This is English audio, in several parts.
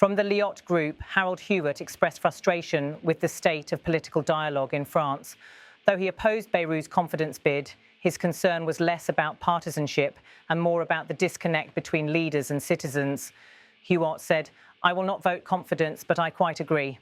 From the Lyotte Group, Harold Huwart expressed frustration with the state of political dialogue in France. Though he opposed Bayrou's confidence bid, his concern was less about partisanship and more about the disconnect between leaders and citizens. Huwart said, "I will not vote confidence, but I quite agree."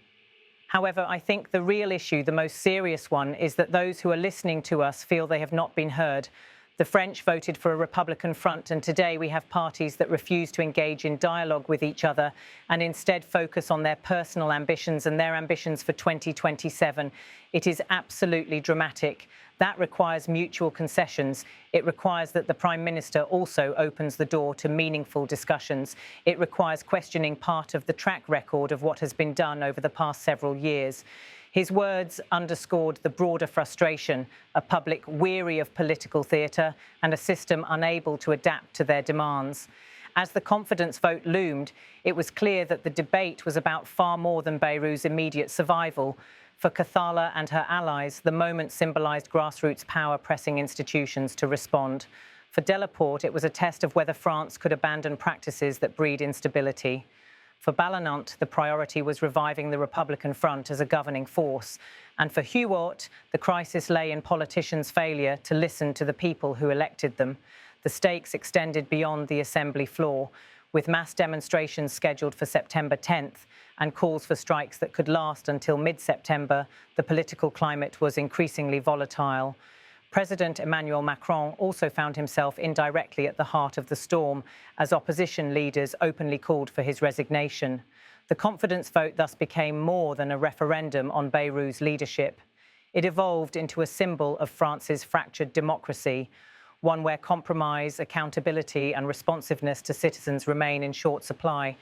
However, I think the real issue, the most serious one, is that those who are listening to us feel they have not been heard. The French voted for a Republican front, and today we have parties that refuse to engage in dialogue with each other and instead focus on their personal ambitions and their ambitions for 2027. It is absolutely dramatic. That requires mutual concessions. It requires that the Prime Minister also opens the door to meaningful discussions. It requires questioning part of the track record of what has been done over the past several years. His words underscored the broader frustration, a public weary of political theatre and a system unable to adapt to their demands. As the confidence vote loomed, it was clear that the debate was about far more than Bayrou's immediate survival. For Cathala and her allies, the moment symbolised grassroots power pressing institutions to respond. For Delaporte, it was a test of whether France could abandon practices that breed instability. For Bayrou, the priority was reviving the Republican front as a governing force. And for Huwart, the crisis lay in politicians' failure to listen to the people who elected them. The stakes extended beyond the assembly floor, with mass demonstrations scheduled for September 10th and calls for strikes that could last until mid-September. The political climate was increasingly volatile. President Emmanuel Macron also found himself indirectly at the heart of the storm as opposition leaders openly called for his resignation. The confidence vote thus became more than a referendum on Bayrou's leadership. It evolved into a symbol of France's fractured democracy, one where compromise, accountability and responsiveness to citizens remain in short supply.